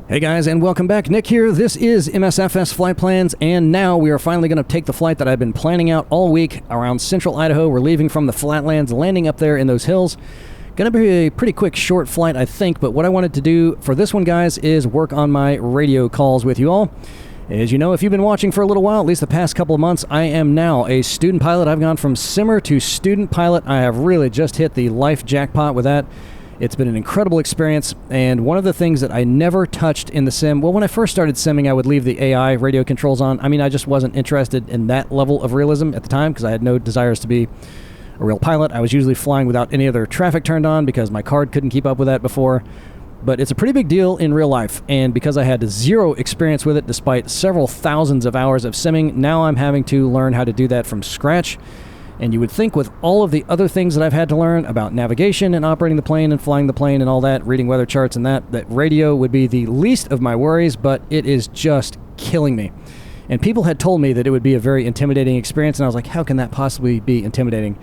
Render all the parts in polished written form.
Hey guys, and welcome back. Nick here. This is MSFS Flight Plans, and now we are finally going to take the flight that I've been planning out all week around central Idaho. We're leaving from the flatlands, landing up there in those hills. Going to be a pretty quick, short flight, I think, but what I wanted to do for this one, guys, is work on my radio calls with you all. As you know, if you've been watching for a little while, at least the past couple of months, I am now a student pilot. I've gone from simmer to student pilot. I have really just hit the life jackpot with that. It's been an incredible experience, and one of the things that I never touched in the sim, well, when I first started simming, I would leave the AI radio controls on. I mean, I just wasn't interested in that level of realism at the time because I had no desires to be a real pilot. I was usually flying without any other traffic turned on because my card couldn't keep up with that before. But it's a pretty big deal in real life, and because I had zero experience with it despite several thousands of hours of simming, now I'm having to learn how to do that from scratch. And you would think with all of the other things that I've had to learn about navigation and operating the plane and flying the plane and all that, reading weather charts and that radio would be the least of my worries, but it is just killing me. And people had told me that it would be a very intimidating experience, and I was like, how can that possibly be intimidating?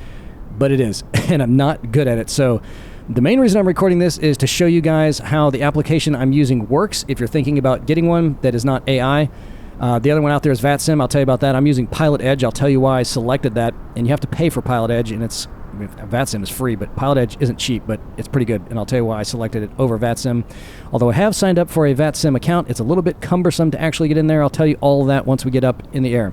But it is, and I'm not good at it. So the main reason I'm recording this is to show you guys how the application I'm using works if you're thinking about getting one that is not AI. The other one out there is VATSIM. I'll tell you about that. I'm using PilotEdge. I'll tell you why I selected that. And you have to pay for PilotEdge, and VATSIM is free, but PilotEdge isn't cheap, but it's pretty good. And I'll tell you why I selected it over VATSIM. Although I have signed up for a VATSIM account, it's a little bit cumbersome to actually get in there. I'll tell you all of that once we get up in the air.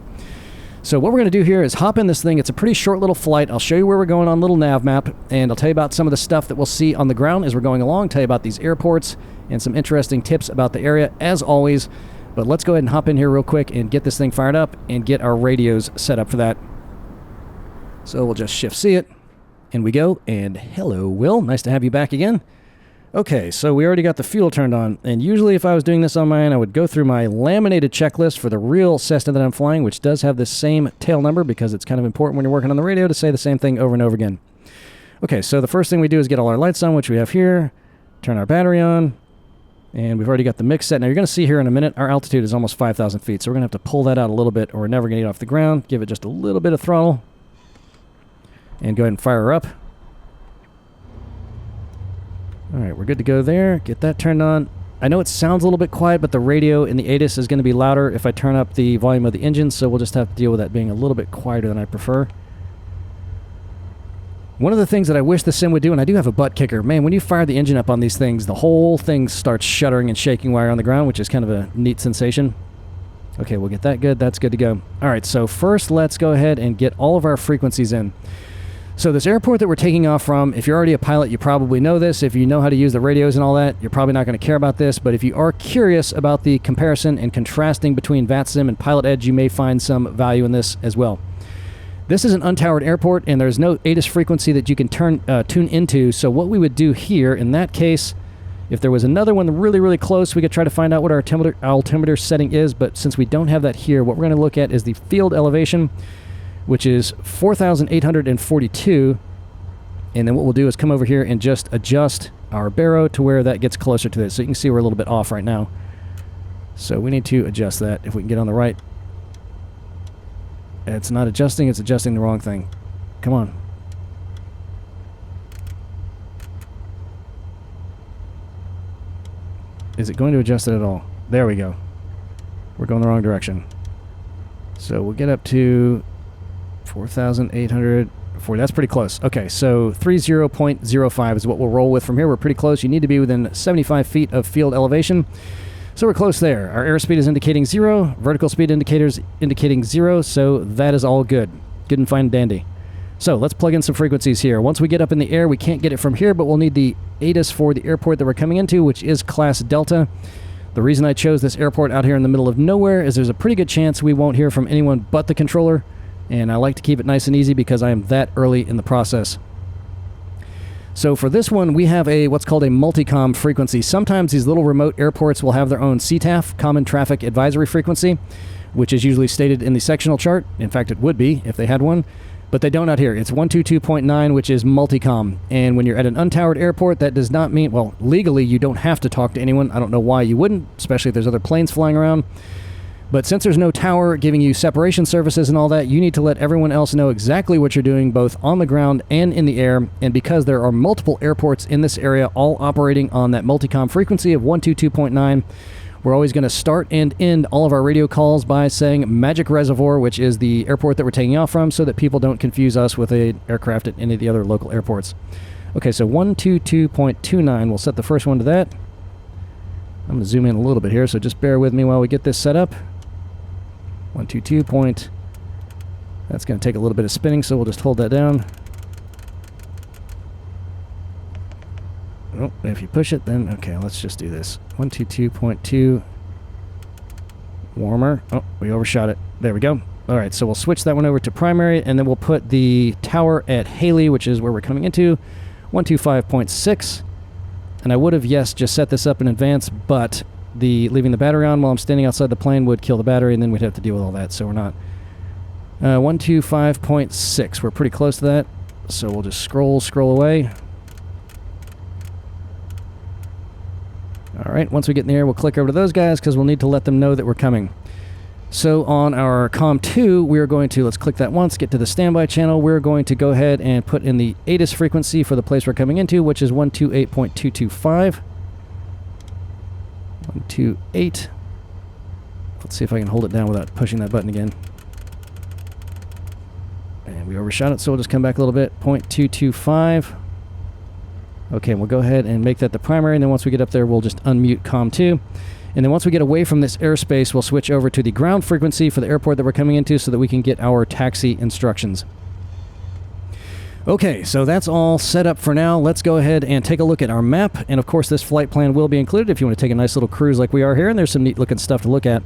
So what we're going to do here is hop in this thing. It's a pretty short little flight. I'll show you where we're going on little NavMap, and I'll tell you about some of the stuff that we'll see on the ground as we're going along, tell you about these airports, and some interesting tips about the area, as always. But let's go ahead and hop in here real quick and get this thing fired up and get our radios set up for that. So we'll just Shift-C it. In we go. And hello, Will. Nice to have you back again. Okay, so we already got the fuel turned on. And usually if I was doing this on my own, I would go through my laminated checklist for the real Cessna that I'm flying, which does have the same tail number because it's kind of important when you're working on the radio to say the same thing over and over again. Okay, so the first thing we do is get all our lights on, which we have here. Turn our battery on. And we've already got the mix set. Now, you're going to see here in a minute, our altitude is almost 5,000 feet. So we're going to have to pull that out a little bit or we're never going to get off the ground. Give it just a little bit of throttle. And go ahead and fire her up. All right, we're good to go there. Get that turned on. I know it sounds a little bit quiet, but the radio in the ATIS is going to be louder if I turn up the volume of the engine. So we'll just have to deal with that being a little bit quieter than I prefer. One of the things that I wish the sim would do, and I do have a butt kicker, man, when you fire the engine up on these things, the whole thing starts shuddering and shaking while you're on the ground, which is kind of a neat sensation. Okay, we'll get that good. That's good to go. All right, so first let's go ahead and get all of our frequencies in. So this airport that we're taking off from, if you're already a pilot, you probably know this. If you know how to use the radios and all that, you're probably not going to care about this. But if you are curious about the comparison and contrasting between VATSIM and PilotEdge, you may find some value in this as well. This is an untowered airport, and there's no ATIS frequency that you can tune into. So what we would do here, in that case, if there was another one really, really close, we could try to find out what our altimeter setting is. But since we don't have that here, what we're going to look at is the field elevation, which is 4,842. And then what we'll do is come over here and just adjust our baro to where that gets closer to this. So you can see we're a little bit off right now. So we need to adjust that if we can get on the right. It's not adjusting, it's adjusting the wrong thing. Come on. Is it going to adjust it at all? There we go. We're going the wrong direction. So we'll get up to 4,804. That's pretty close. Okay, so 30.05 is what we'll roll with from here. We're pretty close. You need to be within 75 feet of field elevation. So we're close there. Our airspeed is indicating 0. Vertical speed indicators indicating 0. So that is all good. Good and fine and dandy. So let's plug in some frequencies here. Once we get up in the air, we can't get it from here, but we'll need the ATIS for the airport that we're coming into, which is Class Delta. The reason I chose this airport out here in the middle of nowhere is there's a pretty good chance we won't hear from anyone but the controller. And I like to keep it nice and easy because I am that early in the process. So for this one, we have what's called a multicom frequency. Sometimes these little remote airports will have their own CTAF, Common Traffic Advisory Frequency, which is usually stated in the sectional chart. In fact, it would be if they had one, but they don't out here. It's 122.9, which is multicom. And when you're at an untowered airport, that does not mean, well, legally you don't have to talk to anyone. I don't know why you wouldn't, especially if there's other planes flying around. But since there's no tower giving you separation services and all that, you need to let everyone else know exactly what you're doing, both on the ground and in the air. And because there are multiple airports in this area, all operating on that multicom frequency of 122.9, we're always going to start and end all of our radio calls by saying Magic Reservoir, which is the airport that we're taking off from, so that people don't confuse us with an aircraft at any of the other local airports. Okay, so 122.29, we'll set the first one to that. I'm going to zoom in a little bit here, so just bear with me while we get this set up. 122 point. That's going to take a little bit of spinning, so we'll just hold that down. Oh, if you push it, then okay, let's just do this. 122.2. Warmer. Oh, we overshot it. There we go. All right, so we'll switch that one over to primary, and then we'll put the tower at Haley, which is where we're coming into, 125.6. And I would have, yes, just set this up in advance, but leaving the battery on while I'm standing outside the plane would kill the battery, and then we'd have to deal with all that, so we're not. 125.6, we're pretty close to that, so we'll just scroll away. All right, once we get in the air, we'll click over to those guys because we'll need to let them know that we're coming. So on our COM2, we're going to, let's click that once, get to the standby channel. We're going to go ahead and put in the ATIS frequency for the place we're coming into, which is 128.225. 128. Let's see if I can hold it down without pushing that button again. And we overshot it, so we'll just come back a little bit. 0.225. Okay, we'll go ahead and make that the primary, and then once we get up there, we'll just unmute COM2. And then once we get away from this airspace, we'll switch over to the ground frequency for the airport that we're coming into so that we can get our taxi instructions. Okay, so that's all set up for now. Let's go ahead and take a look at our map. And of course, this flight plan will be included if you want to take a nice little cruise like we are here. And there's some neat looking stuff to look at.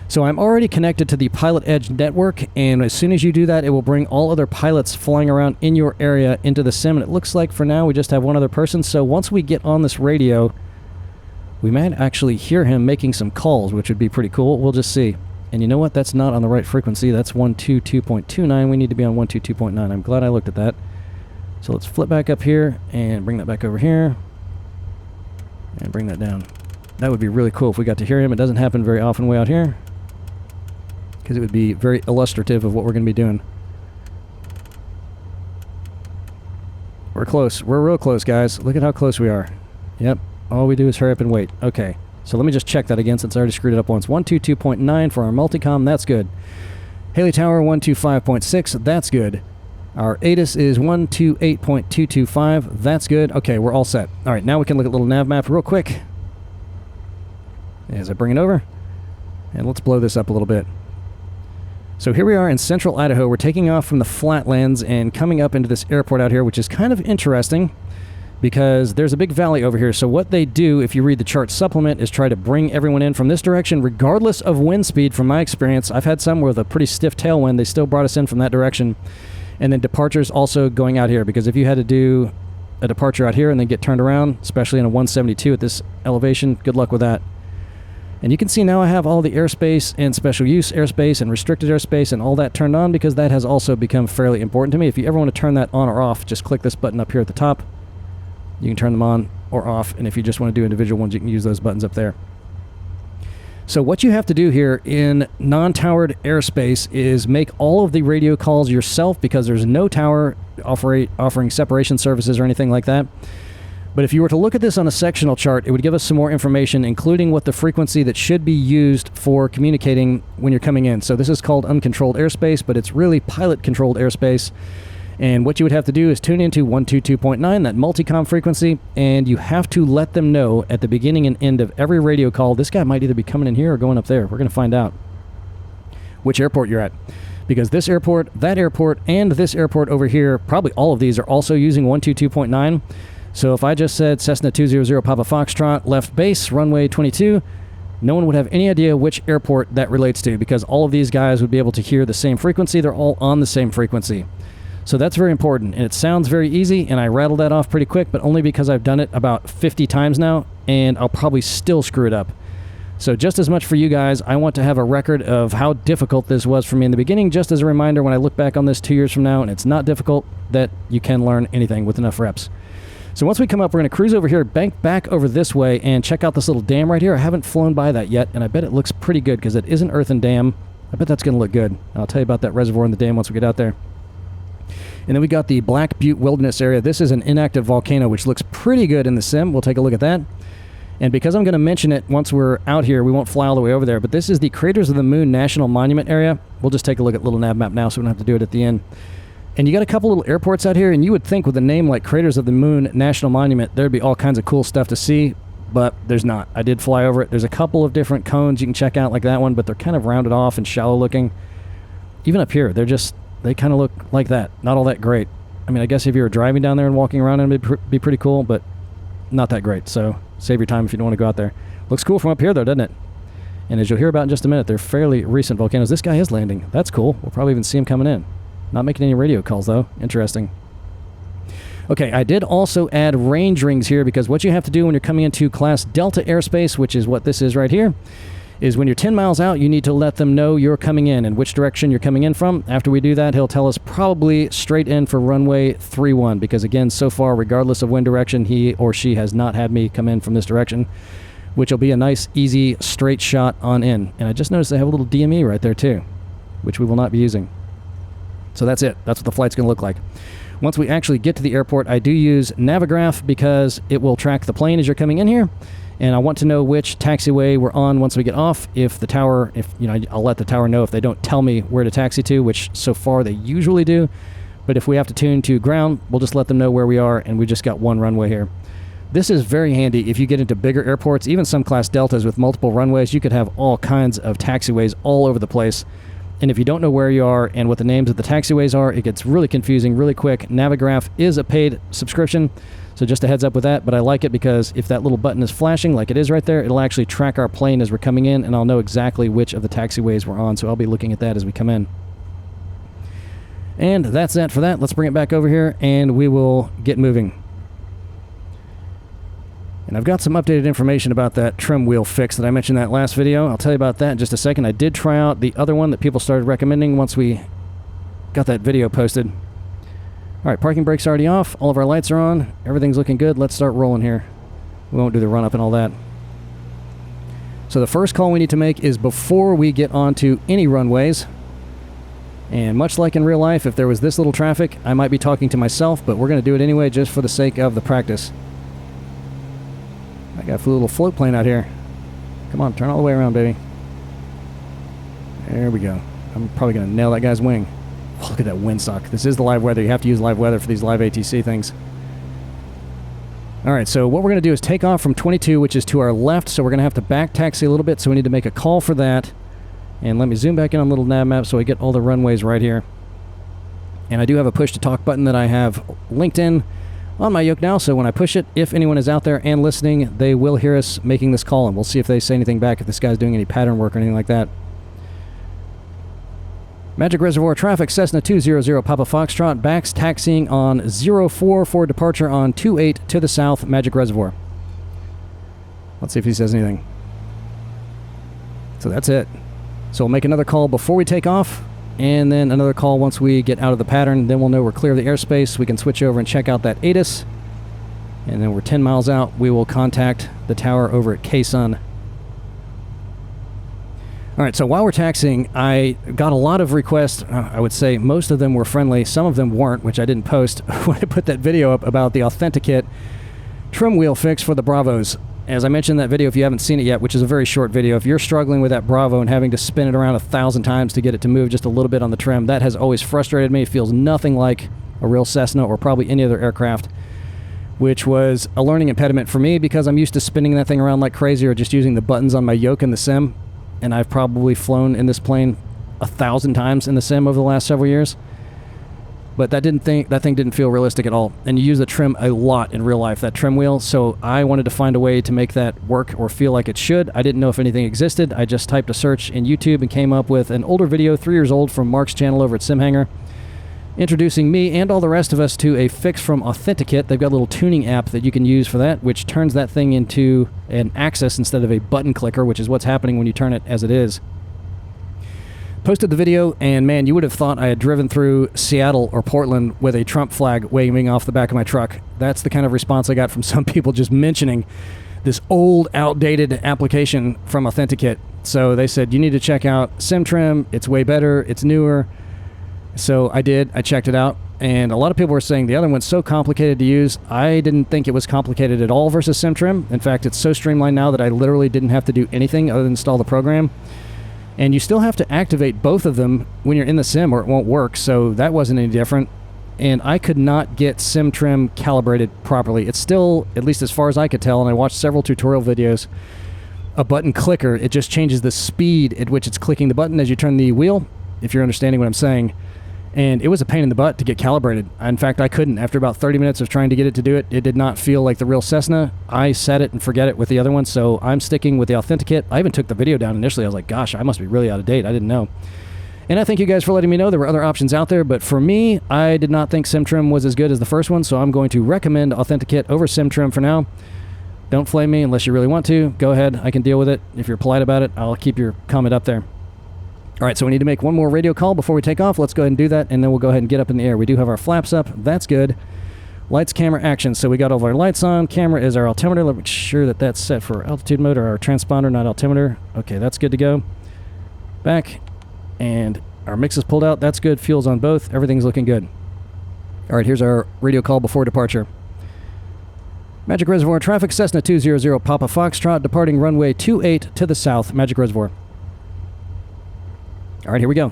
So I'm already connected to the PilotEdge network. And as soon as you do that, it will bring all other pilots flying around in your area into the sim. And it looks like for now, we just have one other person. So once we get on this radio, we might actually hear him making some calls, which would be pretty cool. We'll just see. And you know what? That's not on the right frequency. That's 122.29. We need to be on 122.9. I'm glad I looked at that. So let's flip back up here and bring that back over here and bring that down. That would be really cool if we got to hear him. It doesn't happen very often way out here because it would be very illustrative of what we're going to be doing. We're close. We're real close, guys. Look at how close we are. Yep. All we do is hurry up and wait. Okay. So let me just check that again since I already screwed it up once. 122.9 for our multicom. That's good. Haley Tower 125.6. That's good. Our ATIS is 128.225. That's good. Okay, we're all set. All right, now we can look at a little NavMap real quick as I bring it over. And let's blow this up a little bit. So here we are in central Idaho. We're taking off from the flatlands and coming up into this airport out here, which is kind of interesting because there's a big valley over here. So what they do, if you read the chart supplement, is try to bring everyone in from this direction, regardless of wind speed. From my experience, I've had some with a pretty stiff tailwind. They still brought us in from that direction. And then departures also going out here, because if you had to do a departure out here and then get turned around, especially in a 172 at this elevation, good luck with that. And you can see now I have all the airspace and special use airspace and restricted airspace and all that turned on, because that has also become fairly important to me. If you ever want to turn that on or off, just click this button up here at the top. You can turn them on or off, and if you just want to do individual ones, you can use those buttons up there. So what you have to do here in non-towered airspace is make all of the radio calls yourself, because there's no tower offering separation services or anything like that. But if you were to look at this on a sectional chart, it would give us some more information, including what the frequency that should be used for communicating when you're coming in. So this is called uncontrolled airspace, but it's really pilot-controlled airspace. And what you would have to do is tune into 122.9, that multicom frequency, and you have to let them know at the beginning and end of every radio call, this guy might either be coming in here or going up there. We're going to find out which airport you're at. Because this airport, that airport, and this airport over here, probably all of these are also using 122.9. So if I just said Cessna 200 Papa Foxtrot, left base, runway 22, no one would have any idea which airport that relates to, because all of these guys would be able to hear the same frequency. They're all on the same frequency. So that's very important, and it sounds very easy, and I rattled that off pretty quick, but only because I've done it about 50 times now, and I'll probably still screw it up. So just as much for you guys, I want to have a record of how difficult this was for me in the beginning, just as a reminder when I look back on this 2 years from now, and it's not difficult, that you can learn anything with enough reps. So once we come up, we're going to cruise over here, bank back over this way, and check out this little dam right here. I haven't flown by that yet, and I bet it looks pretty good because it is an earthen dam. I bet that's going to look good. I'll tell you about that reservoir in the dam once we get out there. And then we got the Black Butte Wilderness area. This is an inactive volcano, which looks pretty good in the sim. We'll take a look at that. And because I'm going to mention it once we're out here, we won't fly all the way over there, but this is the Craters of the Moon National Monument area. We'll just take a look at little NavMap now so we don't have to do it at the end. And you got a couple little airports out here, and you would think with a name like Craters of the Moon National Monument, there'd be all kinds of cool stuff to see, but there's not. I did fly over it. There's a couple of different cones you can check out like that one, but they're kind of rounded off and shallow looking. Even up here, they kind of look like that. Not all that great. I mean, I guess if you were driving down there and walking around, it'd be pretty cool, but not that great. So save your time if you don't want to go out there. Looks cool from up here, though, doesn't it? And as you'll hear about in just a minute, they're fairly recent volcanoes. This guy is landing. That's cool. We'll probably even see him coming in. Not making any radio calls, though. Interesting. Okay, I did also add range rings here because what you have to do when you're coming into Class Delta airspace, which is what this is right here, is when you're 10 miles out, you need to let them know you're coming in and which direction you're coming in from. After we do that, he'll tell us probably straight in for runway 31 because, again, so far, regardless of wind direction, he or she has not had me come in from this direction, which will be a nice, easy, straight shot on in. And I just noticed they have a little DME right there, too, which we will not be using. So that's it. That's what the flight's going to look like. Once we actually get to the airport, I do use Navigraph because it will track the plane as you're coming in here. And I want to know which taxiway we're on once we get off. I'll let the tower know if they don't tell me where to taxi to, which so far they usually do. But if we have to tune to ground, we'll just let them know where we are, and we just got one runway here. This is very handy if you get into bigger airports, even some Class Deltas with multiple runways. You could have all kinds of taxiways all over the place. And if you don't know where you are and what the names of the taxiways are, it gets really confusing really quick. Navigraph is a paid subscription, so just a heads up with that. But I like it because if that little button is flashing like it is right there, it'll actually track our plane as we're coming in, and I'll know exactly which of the taxiways we're on. So I'll be looking at that as we come in. And that's that for that. Let's bring it back over here, and we will get moving. And I've got some updated information about that trim wheel fix that I mentioned in that last video. I'll tell you about that in just a second. I did try out the other one that people started recommending once we got that video posted. All right, parking brake's already off. All of our lights are on. Everything's looking good. Let's start rolling here. We won't do the run-up and all that. So the first call we need to make is before we get onto any runways. And much like in real life, if there was this little traffic, I might be talking to myself, but we're going to do it anyway just for the sake of the practice. I got a little float plane out here. Come on, turn all the way around, baby. There we go. I'm probably going to nail that guy's wing. Oh, look at that windsock. This is the live weather. You have to use live weather for these live ATC things. All right, so what we're going to do is take off from 22, which is to our left, so we're going to have to back taxi a little bit, so we need to make a call for that. And let me zoom back in on little NavMap so we get all the runways right here. And I do have a push-to-talk button that I have linked in on my yoke now, so when I push it, if anyone is out there and listening, they will hear us making this call, and we'll see if they say anything back, if this guy's doing any pattern work or anything like that. Magic Reservoir traffic, Cessna 200 Papa Foxtrot, backs taxiing on 04 for departure on 28 to the south, Magic Reservoir. Let's see if he says anything. So that's it. So we'll make another call before we take off, and then another call once we get out of the pattern. Then we'll know we're clear of the airspace. We can switch over and check out that ATIS. And then we're 10 miles out. We will contact the tower over at KSUN. All right, so while we're taxiing, I got a lot of requests. I would say most of them were friendly. Some of them weren't, which I didn't post when I put that video up about the AuthentiKit trim wheel fix for the Bravos. As I mentioned in that video, if you haven't seen it yet, which is a very short video, if you're struggling with that Bravo and having to spin it around 1,000 times to get it to move just a little bit on the trim, that has always frustrated me. It feels nothing like a real Cessna or probably any other aircraft, which was a learning impediment for me because I'm used to spinning that thing around like crazy or just using the buttons on my yoke in the sim. And I've probably flown in this plane 1,000 times in the sim over the last several years. But that thing didn't feel realistic at all. And you use the trim a lot in real life, that trim wheel. So I wanted to find a way to make that work or feel like it should. I didn't know if anything existed. I just typed a search in YouTube and came up with an older video, 3 years old, from Mark's channel over at SimHanger, introducing me and all the rest of us to a fix from AuthentiKit. They've got a little tuning app that you can use for that, which turns that thing into an axis instead of a button clicker, which is what's happening when you turn it as it is. Posted the video, and man, you would have thought I had driven through Seattle or Portland with a Trump flag waving off the back of my truck. That's the kind of response I got from some people just mentioning this old, outdated application from AuthentiKit. So they said, you need to check out SimTrim. It's way better. It's newer. So I did. I checked it out. And a lot of people were saying the other one's so complicated to use. I didn't think it was complicated at all versus SimTrim. In fact, it's so streamlined now that I literally didn't have to do anything other than install the program. And you still have to activate both of them when you're in the sim or it won't work. So that wasn't any different. And I could not get SimTrim calibrated properly. It's still, at least as far as I could tell, and I watched several tutorial videos, a button clicker. It just changes the speed at which it's clicking the button as you turn the wheel, if you're understanding what I'm saying. And it was a pain in the butt to get calibrated. In fact, I couldn't. After about 30 minutes of trying to get it to do it, it did not feel like the real Cessna. I set it and forget it with the other one, so I'm sticking with the AuthentiKit. I even took the video down initially. I was like, gosh, I must be really out of date. I didn't know. And I thank you guys for letting me know there were other options out there, but for me, I did not think SimTrim was as good as the first one, so I'm going to recommend AuthentiKit over SimTrim for now. Don't flame me unless you really want to. Go ahead. I can deal with it. If you're polite about it, I'll keep your comment up there. All right, so we need to make one more radio call before we take off. Let's go ahead and do that, and then we'll go ahead and get up in the air. We do have our flaps up. That's good. Lights, camera, action. So we got all of our lights on. Camera is our altimeter. Let's make sure that that's set for altitude mode, or our transponder, not altimeter. Okay, that's good to go. Back, and our mix is pulled out. That's good. Fuel's on both. Everything's looking good. All right, here's our radio call before departure. Magic Reservoir traffic, Cessna 200 Papa Foxtrot, departing runway 28 to the south, Magic Reservoir. All right, here we go.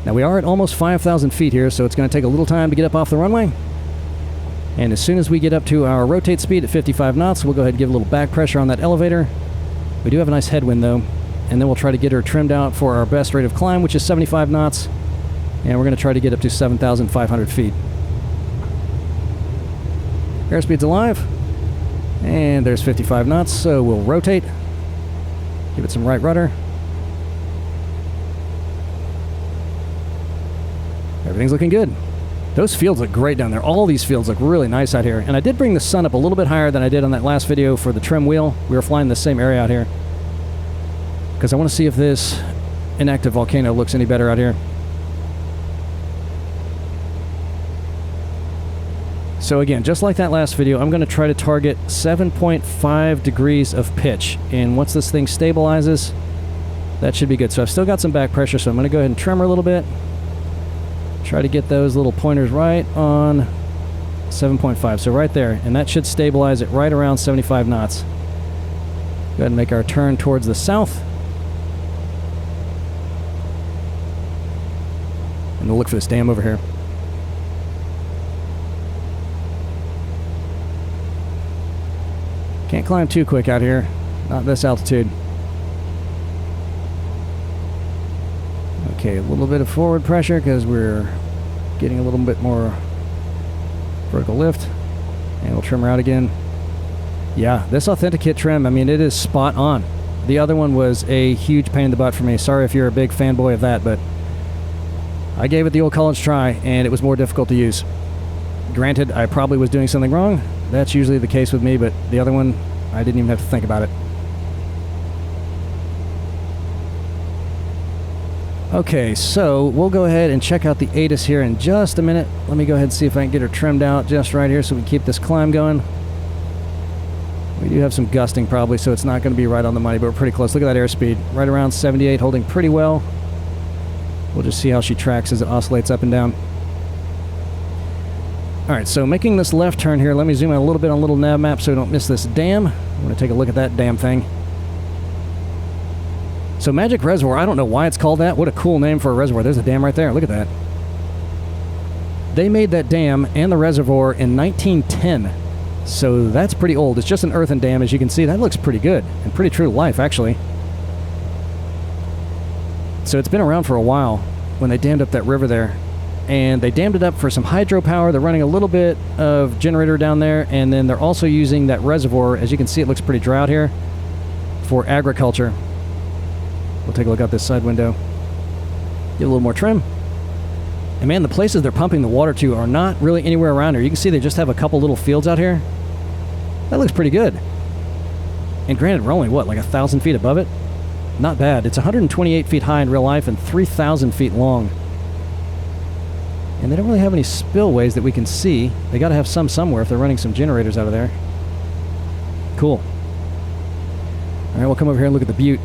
Now we are at almost 5,000 feet here, so it's going to take a little time to get up off the runway. And as soon as we get up to our rotate speed at 55 knots, we'll go ahead and give a little back pressure on that elevator. We do have a nice headwind though, and then we'll try to get her trimmed out for our best rate of climb, which is 75 knots. And we're going to try to get up to 7,500 feet. Airspeed's alive. And there's 55 knots, so we'll rotate. Give it some right rudder. Everything's looking good. Those fields look great down there. All these fields look really nice out here. And I did bring the sun up a little bit higher than I did on that last video for the trim wheel. We were flying the same area out here, because I want to see if this inactive volcano looks any better out here. So again, just like that last video, I'm going to try to target 7.5 degrees of pitch. And once this thing stabilizes, that should be good. So I've still got some back pressure, so I'm going to go ahead and trim her a little bit. Try to get those little pointers right on 7.5. So right there. And that should stabilize it right around 75 knots. Go ahead and make our turn towards the south. And we'll look for this dam over here. Can't climb too quick out here, not this altitude. Okay, a little bit of forward pressure because we're getting a little bit more vertical lift. And we'll trim her out again. Yeah, this AuthentiKit trim, I mean, it is spot on. The other one was a huge pain in the butt for me. Sorry if you're a big fanboy of that, but I gave it the old college try, and it was more difficult to use. Granted, I probably was doing something wrong. That's usually the case with me, but the other one, I didn't even have to think about it. Okay, so we'll go ahead and check out the ATIS here in just a minute. Let me go ahead and see if I can get her trimmed out just right here so we can keep this climb going. We do have some gusting probably, so it's not going to be right on the money, but we're pretty close. Look at that airspeed. Right around 78, holding pretty well. We'll just see how she tracks as it oscillates up and down. Alright, so making this left turn here, let me zoom out a little bit on little NavMap so we don't miss this dam. I'm going to take a look at that damn thing. So Magic Reservoir, I don't know why it's called that. What a cool name for a reservoir. There's a dam right there. Look at that. They made that dam and the reservoir in 1910. So that's pretty old. It's just an earthen dam, as you can see. That looks pretty good and pretty true to life, actually. So it's been around for a while when they dammed up that river there. And they dammed it up for some hydropower. They're running a little bit of generator down there, and then they're also using that reservoir. As you can see, it looks pretty dry out here for agriculture. We'll take a look out this side window. Get a little more trim. And man, the places they're pumping the water to are not really anywhere around here. You can see they just have a couple little fields out here. That looks pretty good. And granted, we're only, what, like 1,000 feet above it? not bad. It's 128 feet high in real life and 3,000 feet long. And they don't really have any spillways that we can see. They got to have some somewhere if they're running some generators out of there. Cool. All right, we'll come over here and look at the butte.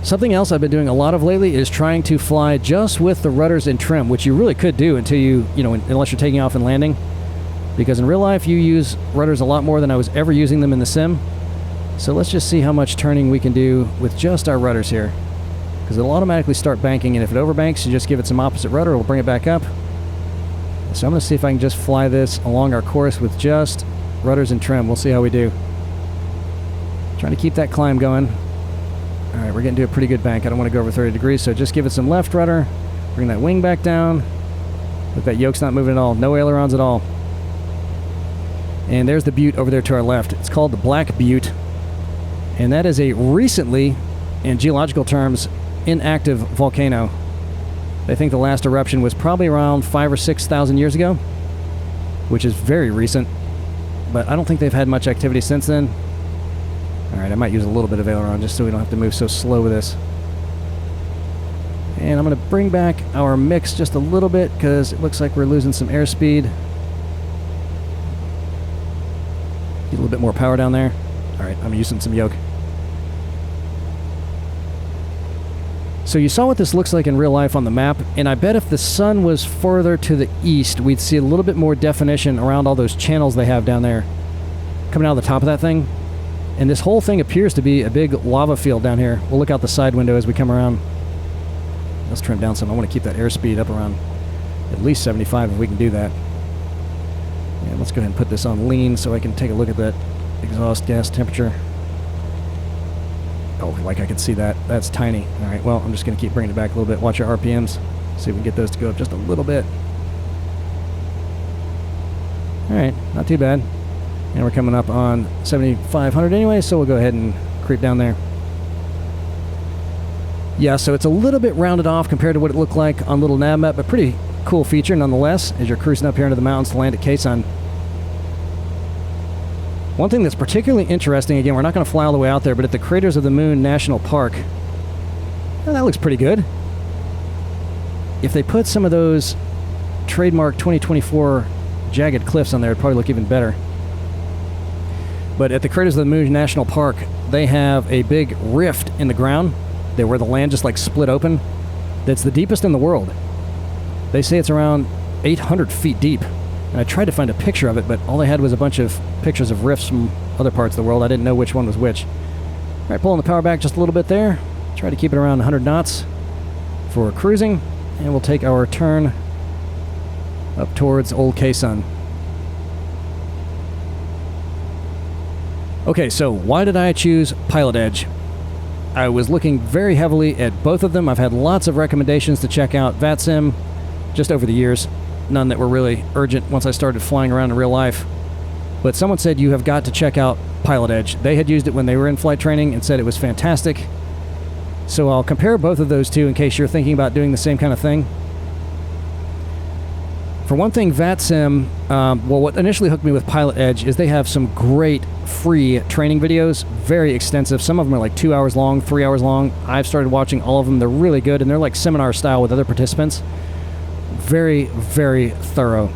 Something else I've been doing a lot of lately is trying to fly just with the rudders and trim, which you really could do until unless you're taking off and landing. Because in real life, you use rudders a lot more than I was ever using them in the sim. So let's just see how much turning we can do with just our rudders here. Because it'll automatically start banking, and if it overbanks, you just give it some opposite rudder, it'll bring it back up. So I'm going to see if I can just fly this along our course with just rudders and trim. We'll see how we do. Trying to keep that climb going. Alright, we're getting to a pretty good bank. I don't want to go over 30 degrees, so just give it some left rudder. Bring that wing back down. Look, that yoke's not moving at all. No ailerons at all. And there's the butte over there to our left. It's called the Black Butte. And that is a recently, in geological terms, inactive volcano. They think the last eruption was probably around 5,000 or 6,000 years ago, which is very recent. But I don't think they've had much activity since then. Alright, I might use a little bit of aileron just so we don't have to move so slow with this. And I'm going to bring back our mix just a little bit because it looks like we're losing some airspeed. Get a little bit more power down there. Alright, I'm using some yoke. So you saw what this looks like in real life on the map, and I bet if the sun was further to the east, we'd see a little bit more definition around all those channels they have down there coming out of the top of that thing. And this whole thing appears to be a big lava field down here. We'll look out the side window as we come around. Let's trim down some. I want to keep that airspeed up around at least 75 if we can do that. And let's go ahead and put this on lean so I can take a look at that exhaust gas temperature. Oh, like I can see that. That's tiny. All right, well, I'm just going to keep bringing it back a little bit. Watch our RPMs. See if we can get those to go up just a little bit. All right, not too bad. And we're coming up on 7,500 anyway, so we'll go ahead and creep down there. Yeah, so it's a little bit rounded off compared to what it looked like on little NavMap, but pretty cool feature nonetheless as you're cruising up here into the mountains to land at KSUN. One thing that's particularly interesting, again, we're not going to fly all the way out there, but at the Craters of the Moon National Park, well, that looks pretty good. If they put some of those trademark 2024 jagged cliffs on there, it'd probably look even better. But at the Craters of the Moon National Park, they have a big rift in the ground there where the land just like split open. That's the deepest in the world. They say it's around 800 feet deep. And I tried to find a picture of it, but all they had was a bunch of pictures of rifts from other parts of the world. I didn't know which one was which. All right, pulling the power back just a little bit there. Try to keep it around 100 knots for cruising. And we'll take our turn up towards Old KSUN. Okay, so why did I choose PilotEdge? I was looking very heavily at both of them. I've had lots of recommendations to check out VATSIM just over the years. None that were really urgent once I started flying around in real life. But someone said you have got to check out PilotEdge. They had used it when they were in flight training and said it was fantastic. So I'll compare both of those two in case you're thinking about doing the same kind of thing. For one thing, VATSIM, well, what initially hooked me with PilotEdge is they have some great free training videos, very extensive. Some of them are like 2 hours long, 3 hours long. I've started watching all of them. They're really good, and they're like seminar style with other participants. Very, very thorough.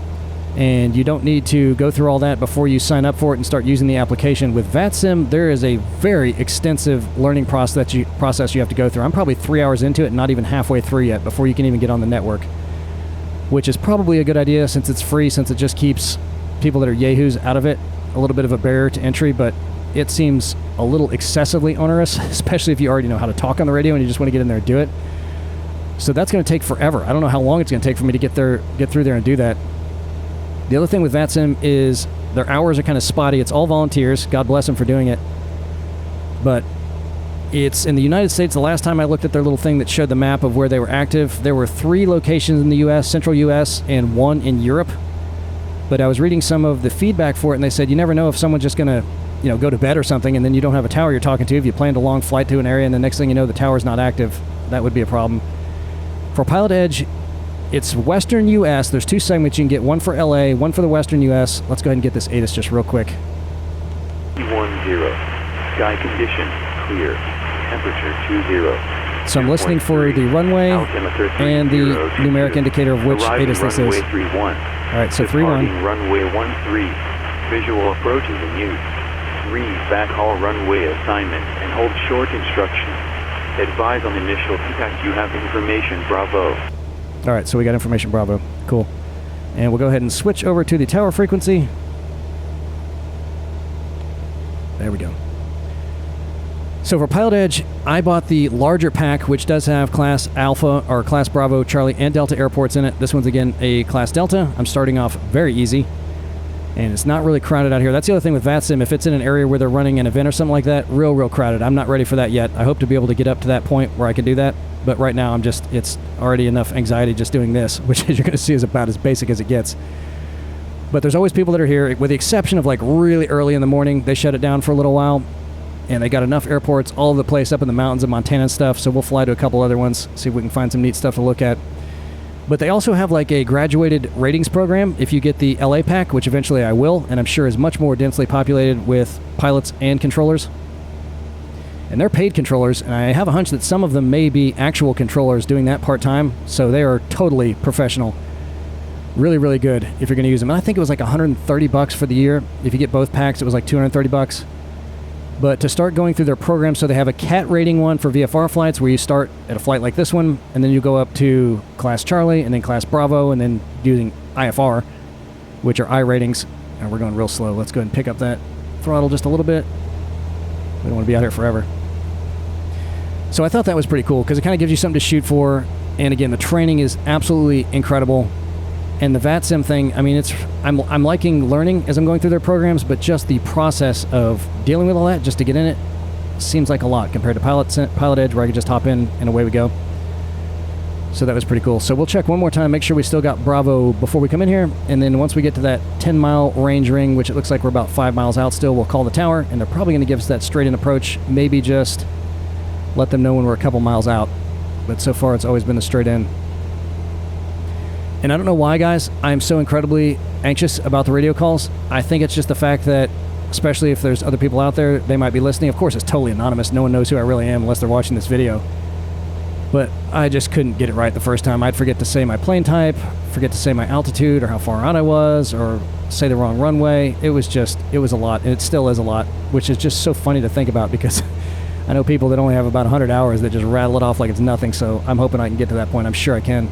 And you don't need to go through all that before you sign up for it and start using the application. With VATSIM, there is a very extensive learning process you have to go through. I'm probably 3 hours into it, not even halfway through yet, before you can even get on the network. Which is probably a good idea since it's free, since it just keeps people that are yahoos out of it. A little bit of a barrier to entry, but it seems a little excessively onerous, especially if you already know how to talk on the radio and you just want to get in there and do it. So that's going to take forever. I don't know how long it's going to take for me to get through there and do that. The other thing with VATSIM is their hours are kind of spotty. It's all volunteers. God bless them for doing it. But it's in the United States. The last time I looked at their little thing that showed the map of where they were active, there were 3 locations in the U.S., central U.S., and 1 in Europe. But I was reading some of the feedback for it, and they said you never know if someone's just going to, go to bed or something, and then you don't have a tower you're talking to. If you planned a long flight to an area, and the next thing you know, the tower's not active, that would be a problem. For PilotEdge, it's Western U.S. There's 2 segments you can get, one for L.A., one for the Western U.S. Let's go ahead and get this ATIS just real quick. 10. Sky condition clear, temperature 20. So I'm listening for the runway and the numeric indicator of which ATIS this is. Runway 31. All right, so 31. Departing runway 13. Visual approaches in use. Read backhaul runway assignment and hold short instructions. Advise on initial contact. You have information, Bravo. All right, so we got information, Bravo. Cool. And we'll go ahead and switch over to the tower frequency. There we go. So for PilotEdge, I bought the larger pack, which does have Class Alpha, or Class Bravo, Charlie, and Delta airports in it. This one's, again, a Class Delta. I'm starting off very easy, and it's not really crowded out here. That's the other thing with VATSIM. If it's in an area where they're running an event or something like that, real crowded. I'm not ready for that yet. I hope to be able to get up to that point where I can do that, but right now it's already enough anxiety just doing this, which, as you're going to see, is about as basic as it gets. But there's always people that are here, with the exception of like really early in the morning. They shut it down for a little while. And they got enough airports all over the place up in the mountains of Montana and stuff, so we'll fly to a couple other ones, see if we can find some neat stuff to look at. But they also have like a graduated ratings program if you get the LA pack, which eventually I will, and I'm sure is much more densely populated with pilots and controllers. And they're paid controllers, and I have a hunch that some of them may be actual controllers doing that part-time, so they are totally professional. Really good if you're going to use them. And I think it was like $130 for the year. If you get both packs, it was like $230. But to start going through their program, so they have a CAT rating one for VFR flights where you start at a flight like this one, and then you go up to Class Charlie, and then Class Bravo, and then using IFR, which are I ratings. And we're going real slow. Let's go ahead and pick up that throttle just a little bit. We don't want to be out here forever. So I thought that was pretty cool, because it kind of gives you something to shoot for. And again, the training is absolutely incredible. And the VATSIM thing, I mean, I'm liking learning as I'm going through their programs, but just the process of dealing with all that just to get in it seems like a lot compared to PilotEdge, where I could just hop in and away we go. So that was pretty cool. So we'll check one more time, make sure we still got Bravo before we come in here, and then once we get to that 10-mile range ring, which it looks like we're about 5 miles out still, we'll call the tower, and they're probably going to give us that straight-in approach, maybe just let them know when we're a couple miles out. But so far, it's always been a straight-in. And I don't know why, guys, I'm so incredibly anxious about the radio calls. I think it's just the fact that, especially if there's other people out there, they might be listening. Of course, it's totally anonymous. No one knows who I really am unless they're watching this video. But I just couldn't get it right the first time. I'd forget to say my plane type, forget to say my altitude or how far out I was, or say the wrong runway. It was a lot, and it still is a lot, which is just so funny to think about, because I know people that only have about 100 hours that just rattle it off like it's nothing, so I'm hoping I can get to that point. I'm sure I can.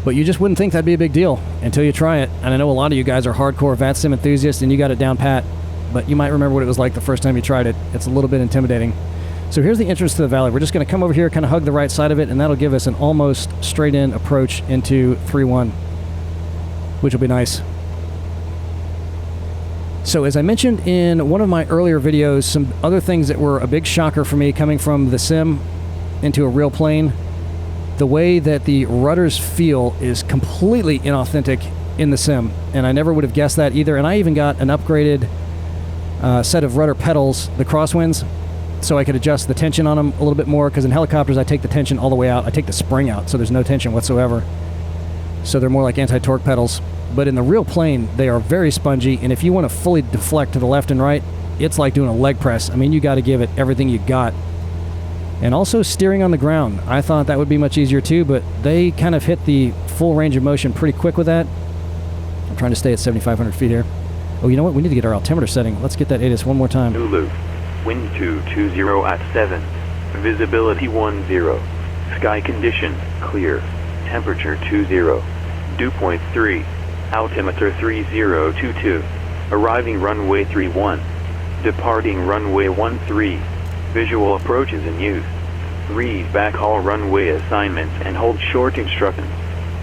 But you just wouldn't think that'd be a big deal until you try it. And I know a lot of you guys are hardcore VATSIM enthusiasts and you got it down pat, but you might remember what it was like the first time you tried it. It's a little bit intimidating. So here's the entrance to the valley. We're just going to come over here, kind of hug the right side of it, and that'll give us an almost straight-in approach into 3-1, which will be nice. So as I mentioned in one of my earlier videos, some other things that were a big shocker for me coming from the sim into a real plane. The way that the rudders feel is completely inauthentic in the sim, and I never would have guessed that either. And I even got an upgraded set of rudder pedals, the crosswinds, so I could adjust the tension on them a little bit more, because in helicopters I take the tension all the way out. I take the spring out, so there's no tension whatsoever. So they're more like anti-torque pedals. But in the real plane, they are very spongy, and if you want to fully deflect to the left and right, it's like doing a leg press. I mean, you got to give it everything you got. And also steering on the ground. I thought that would be much easier too, but they kind of hit the full range of motion pretty quick with that. I'm trying to stay at 7,500 feet here. Oh, you know what? We need to get our altimeter setting. Let's get that ATIS one more time. Zulu, wind 220 at 7, visibility 10, sky condition clear, temperature 20, dew point 3, altimeter 3022, arriving runway 31, departing runway 13. Visual approaches in use. Read backhaul runway assignments and hold short instructions.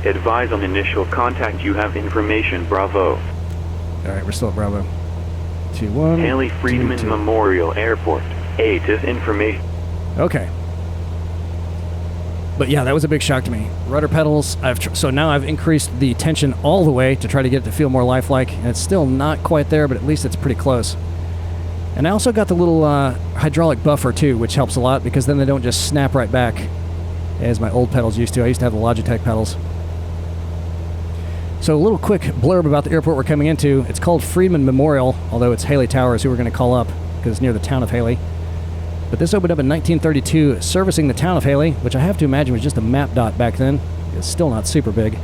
Advise on initial contact. You have information, Bravo. Alright, we're still at Bravo. 2-1. Haley Freedman Memorial Airport. ATIS information. Okay. But yeah, that was a big shock to me. Rudder pedals, so now I've increased the tension all the way to try to get it to feel more lifelike, and it's still not quite there, but at least it's pretty close. And I also got the little hydraulic buffer too, which helps a lot, because then they don't just snap right back as my old pedals used to. I used to have the Logitech pedals. So a little quick blurb about the airport we're coming into. It's called Freedman Memorial, although it's Haley Towers who we're going to call up. because it's near the town of Haley. But this opened up in 1932, servicing the town of Haley, which I have to imagine was just a map dot back then. It's still not super big.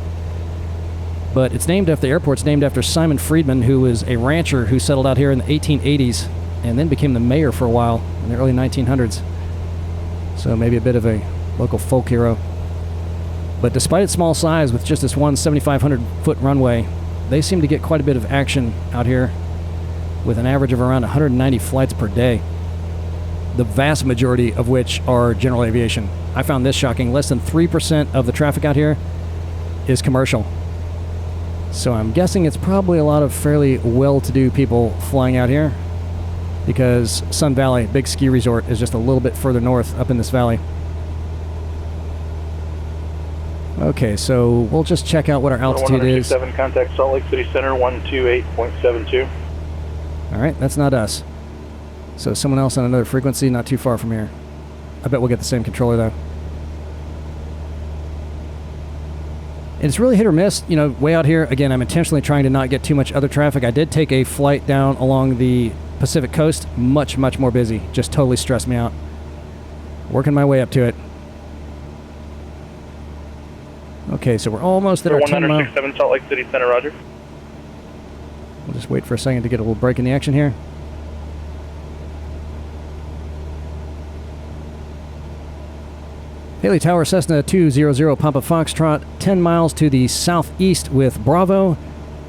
But it's named after, the airport's named after Simon Freedman, who was a rancher who settled out here in the 1880s and then became the mayor for a while in the early 1900s. So maybe a bit of a local folk hero. But despite its small size, with just this one 7,500-foot runway, they seem to get quite a bit of action out here, with an average of around 190 flights per day, the vast majority of which are general aviation. I found this shocking. Less than 3% of the traffic out here is commercial. So I'm guessing it's probably a lot of fairly well-to-do people flying out here, because Sun Valley, big ski resort, is just a little bit further north up in this valley. Okay, so we'll just check out what our altitude is. 7 contact Salt Lake City Center, 128.72. All right, that's not us. So someone else on another frequency not too far from here. I bet we'll get the same controller, though. And it's really hit or miss, you know, way out here. Again, I'm intentionally trying to not get too much other traffic. I did take a flight down along the Pacific coast. Much, much more busy. Just totally stressed me out. Working my way up to it. Okay, so we're almost at our 10-mile. Salt Lake City Center, roger. We'll just wait for a second to get a little break in the action here. Haley Tower, Cessna 200 Papa Foxtrot, 10 miles to the southeast with Bravo,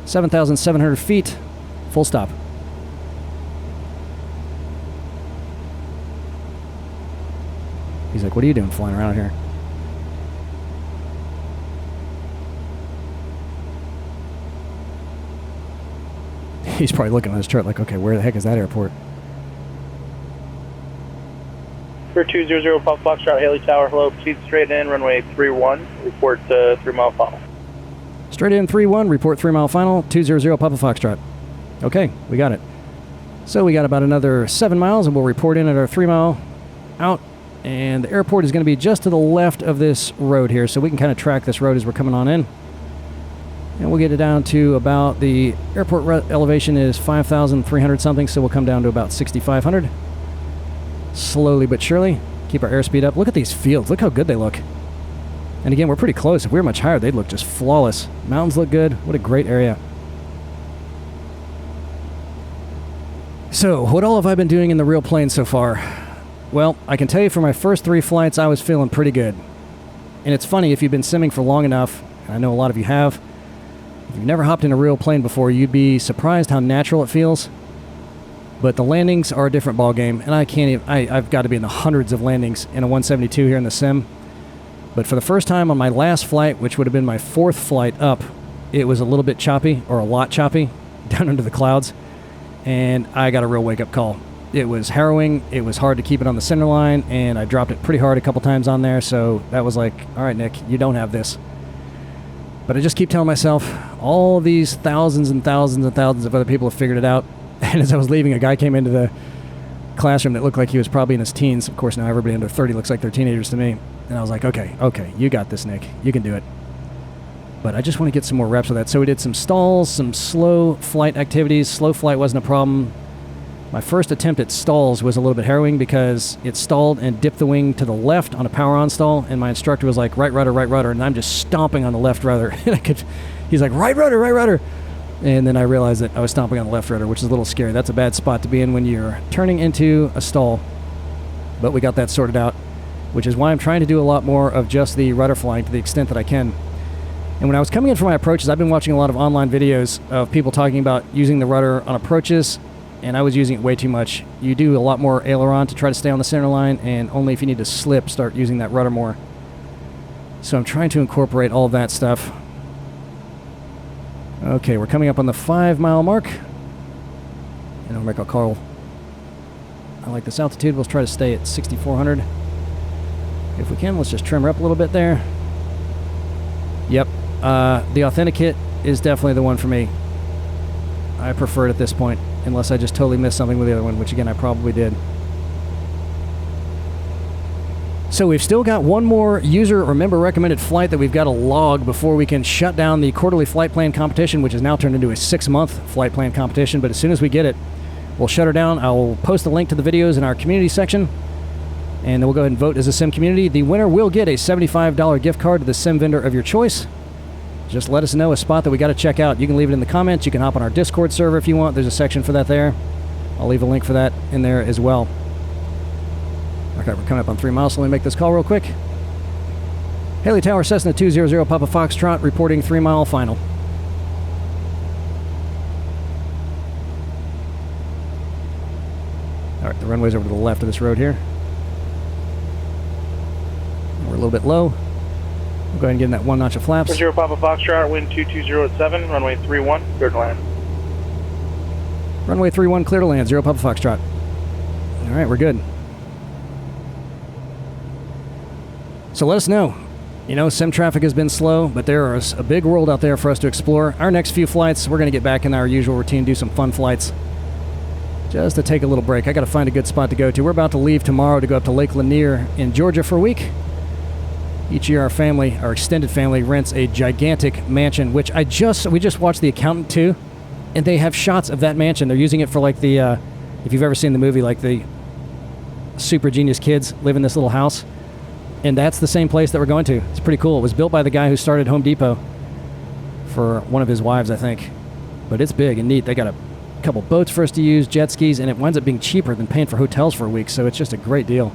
7,700 feet, full stop. He's like, what are you doing flying around here? He's probably looking at his chart like, okay, where the heck is that airport? For 200 Papa Foxtrot, Haley Tower, hello, proceed straight in, runway 31, report 3-mile final. Straight in 3-1, report 3-mile final, 200 Papa Foxtrot. Okay, we got it. So we got about another 7 miles, and we'll report in at our 3-mile out, and the airport is going to be just to the left of this road here, so we can kind of track this road as we're coming on in. And we'll get it down to about, the airport elevation is 5,300 something, so we'll come down to about 6,500. Slowly but surely, keep our airspeed up. Look at these fields, look how good they look. And again, we're pretty close. If we were much higher, they'd look just flawless. Mountains look good, what a great area. So, what all have I been doing in the real plane so far? Well, I can tell you for my first 3 flights, I was feeling pretty good. And it's funny, if you've been simming for long enough, and I know a lot of you have, if you've never hopped in a real plane before, you'd be surprised how natural it feels. But the landings are a different ballgame, and I can't even, I've got to be in the hundreds of landings in a 172 here in the sim. But for the first time on my last flight, which would have been my 4th flight up, it was a little bit choppy, or a lot choppy, down into the clouds, and I got a real wake-up call. It was harrowing, it was hard to keep it on the center line, and I dropped it pretty hard a couple times on there, so that was like, all right, Nick, you don't have this. But I just keep telling myself, all these thousands and thousands and thousands of other people have figured it out. And as I was leaving, a guy came into the classroom that looked like he was probably in his teens. Of course, now everybody under 30 looks like they're teenagers to me. And I was like, okay, you got this, Nick. You can do it. But I just want to get some more reps with that. So we did some stalls, some slow flight activities. Slow flight wasn't a problem. My first attempt at stalls was a little bit harrowing because it stalled and dipped the wing to the left on a power-on stall, and my instructor was like, right rudder, and I'm just stomping on the left rudder. And he's like, right rudder. And then I realized that I was stomping on the left rudder, which is a little scary. That's a bad spot to be in when you're turning into a stall. But we got that sorted out, which is why I'm trying to do a lot more of just the rudder flying to the extent that I can. And when I was coming in for my approaches, I've been watching a lot of online videos of people talking about using the rudder on approaches, and I was using it way too much. You do a lot more aileron to try to stay on the center line, and only if you need to slip, start using that rudder more. So I'm trying to incorporate all of that stuff. Okay, we're coming up on the 5-mile mark. And I'll make a call. I like this altitude. We'll try to stay at 6,400. If we can, let's just trim her up a little bit there. Yep, the AuthentiKit is definitely the one for me. I prefer it at this point, unless I just totally missed something with the other one, which again, I probably did. So we've still got one more user or member recommended flight that we've got to log before we can shut down the quarterly flight plan competition, which has now turned into a 6-month flight plan competition. But as soon as we get it, We'll shut her down. I'll post a link to the videos in our community section, and then we'll go ahead and vote as a sim community. The winner will get a $75 gift card to the sim vendor of your choice. Just let us know a spot that we got to check out. You can leave it in the comments. You can hop on our Discord server if you want. There's a section for that there. I'll leave a link for that in there as well. Okay, we're coming up on 3 miles, so let me make this call real quick. Haley Tower, Cessna 200, Papa Foxtrot, reporting 3 mile final. All right, the runway's over to the left of this road here. We're a little bit low. We'll go ahead and get in that 1 notch of flaps. 0 Papa Foxtrot, wind 220 at 7, runway 31, clear to land. Runway 31, clear to land, 0 Papa Foxtrot. All right, we're good. So let us know. You know, sim traffic has been slow, but there is a big world out there for us to explore. Our next few flights, we're going to get back in our usual routine, do some fun flights. Just to take a little break. I got to find a good spot to go to. We're about to leave tomorrow to go up to Lake Lanier in Georgia for a week. Each year our extended family rents a gigantic mansion, which we just watched The Accountant 2, and they have shots of that mansion. They're using it for like the, if you've ever seen the movie, like the super genius kids live in this little house. And that's the same place that we're going to. It's pretty cool. It was built by the guy who started Home Depot for one of his wives, I think. But it's big and neat. They got a couple boats for us to use, jet skis, and it winds up being cheaper than paying for hotels for a week, so it's just a great deal.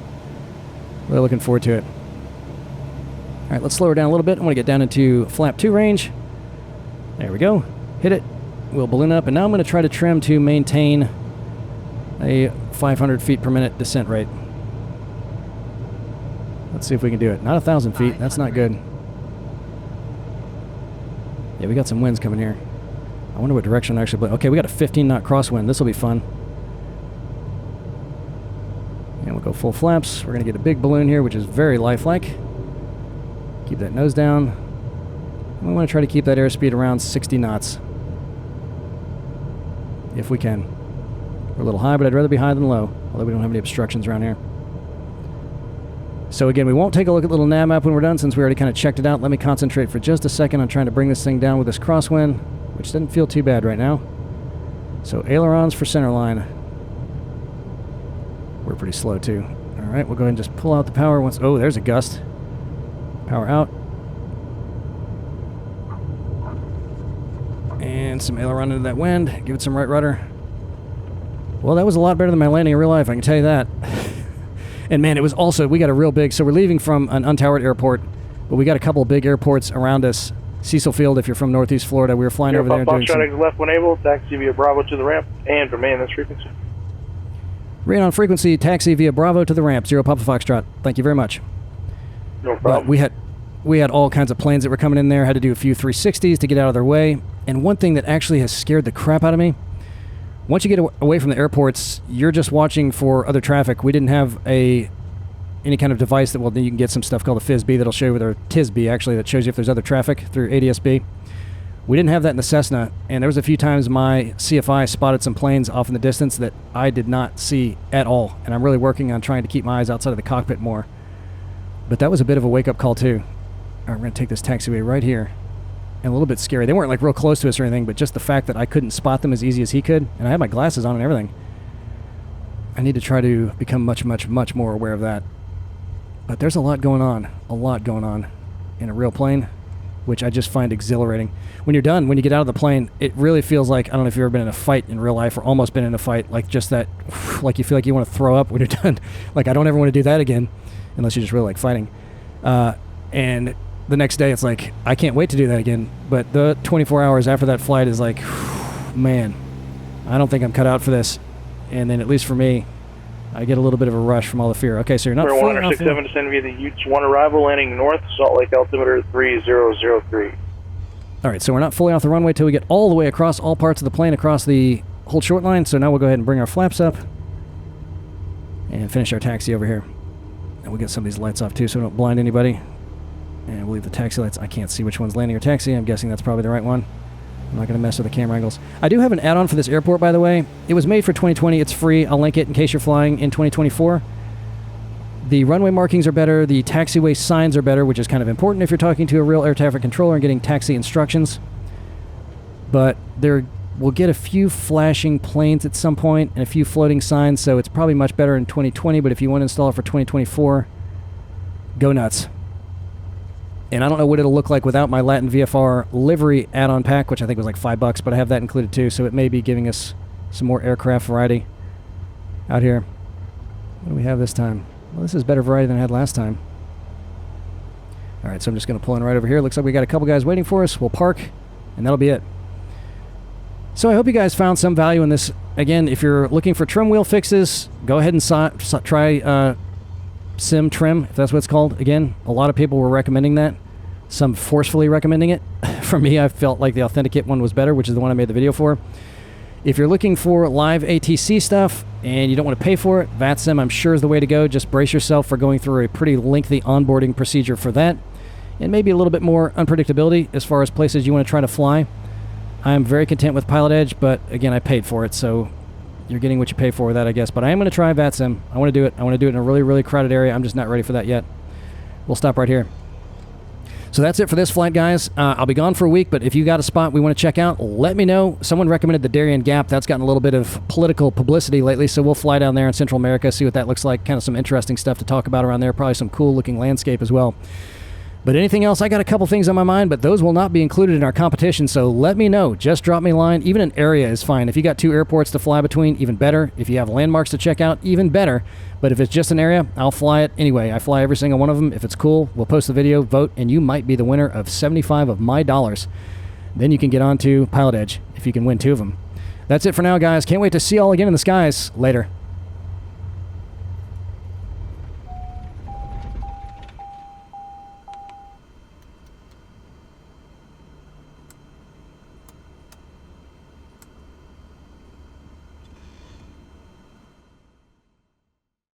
Really looking forward to it. All right, let's slow her down a little bit. I want to get down into flap 2 range. There we go. Hit it. We'll balloon up, and now I'm going to try to trim to maintain a 500 feet per minute descent rate. Let's see if we can do it. Not 1,000 feet. That's not good. Yeah, we got some winds coming here. I wonder what direction I actually blow. Okay, we got a 15-knot crosswind. This will be fun. And we'll go full flaps. We're going to get a big balloon here, which is very lifelike. Keep that nose down. We want to try to keep that airspeed around 60 knots. If we can. We're a little high, but I'd rather be high than low, although we don't have any obstructions around here. So again, we won't take a look at little NavMap when we're done, since we already kind of checked it out. Let me concentrate for just a second on trying to bring this thing down with this crosswind, which doesn't feel too bad right now. So ailerons for centerline. We're pretty slow too. All right, we'll go ahead and just pull out the power once. Oh, there's a gust. Power out. And some aileron into that wind. Give it some right rudder. Well, that was a lot better than my landing in real life, I can tell you that. And man, it was also, we got a real big, so we're leaving from an untowered airport, but we got a couple of big airports around us. Cecil Field, if you're from Northeast Florida, we were flying over there and doing some... left when able, taxi via Bravo to the ramp, and remain on this frequency. Remain on frequency, taxi via Bravo to the ramp, 0 Papa Foxtrot. Thank you very much. No problem. But we had all kinds of planes that were coming in there, had to do a few 360s to get out of their way, and one thing that actually has scared the crap out of me, once you get away from the airports, you're just watching for other traffic. We didn't have any kind of device that, well, then you can get some stuff called a FISB that'll show you, or TISB actually, that shows you if there's other traffic through ADSB. We didn't have that in the Cessna, and there was a few times my CFI spotted some planes off in the distance that I did not see at all, and I'm really working on trying to keep my eyes outside of the cockpit more. But that was a bit of a wake-up call too. All right, we're going to take this taxiway right here. And a little bit scary. They weren't like real close to us or anything, but just the fact that I couldn't spot them as easy as he could, and I had my glasses on and everything. I need to try to become much, much, much more aware of that. But there's a lot going on in a real plane, which I just find exhilarating. When you're done, when you get out of the plane, it really feels like, I don't know if you've ever been in a fight in real life or almost been in a fight, like just that, like you feel like you want to throw up when you're done. Like, I don't ever want to do that again, unless you just really like fighting. And the next day, it's like, I can't wait to do that again. But the 24 hours after that flight is like, man, I don't think I'm cut out for this. And then, at least for me, I get a little bit of a rush from all the fear. Okay, so you're not fully off the... 167 descend via the Utes 1 arrival, landing north, Salt Lake altimeter 3003. All right, so we're not fully off the runway till we get all the way across all parts of the plane, across the whole short line. So now we'll go ahead and bring our flaps up and finish our taxi over here. And we'll get some of these lights off too, so we don't blind anybody. And we'll leave the taxi lights. I can't see which one's landing or taxi. I'm guessing that's probably the right one. I'm not going to mess with the camera angles. I do have an add-on for this airport, by the way. It was made for 2020. It's free. I'll link it in case you're flying in 2024. The runway markings are better. The taxiway signs are better, which is kind of important if you're talking to a real air traffic controller and getting taxi instructions. But they're We'll get a few flashing planes at some point and a few floating signs, so it's probably much better in 2020, but if you want to install it for 2024, go nuts. And I don't know what it'll look like without my Latin VFR livery add-on pack, which I think was like $5, but I have that included too, so it may be giving us some more aircraft variety out here. What do we have this time? Well, this is better variety than I had last time. All right, so I'm just going to pull in right over here. Looks like we got a couple guys waiting for us. We'll park, and that'll be it. So I hope you guys found some value in this. Again, if you're looking for trim wheel fixes, go ahead and try sim trim, if that's what it's called. Again, a lot of people were recommending that. Some forcefully recommending it. For me, I felt like the AuthentiKit one was better, which is the one I made the video for. If you're looking for live ATC stuff and you don't want to pay for it, VATSIM, I'm sure, is the way to go. Just brace yourself for going through a pretty lengthy onboarding procedure for that. And maybe a little bit more unpredictability as far as places you want to try to fly. I'm very content with PilotEdge, but again, I paid for it, so you're getting what you pay for with that, I guess. But I am going to try VATSIM. I want to do it. I want to do it in a really, really crowded area. I'm just not ready for that yet. We'll stop right here. So that's it for this flight, guys. I'll be gone for a week, but if you got a spot we want to check out, let me know. Someone recommended the Darien Gap. That's gotten a little bit of political publicity lately, so we'll fly down there in Central America, see what that looks like. Kind of some interesting stuff to talk about around there. Probably some cool-looking landscape as well. But anything else, I got a couple things on my mind, but those will not be included in our competition, so let me know. Just drop me a line. Even an area is fine. If you got 2 airports to fly between, even better. If you have landmarks to check out, even better. But if it's just an area, I'll fly it anyway. I fly every single one of them. If it's cool, we'll post the video, vote, and you might be the winner of 75 of my dollars. Then you can get on to PilotEdge if you can win 2 of them. That's it for now, guys. Can't wait to see you all again in the skies. Later.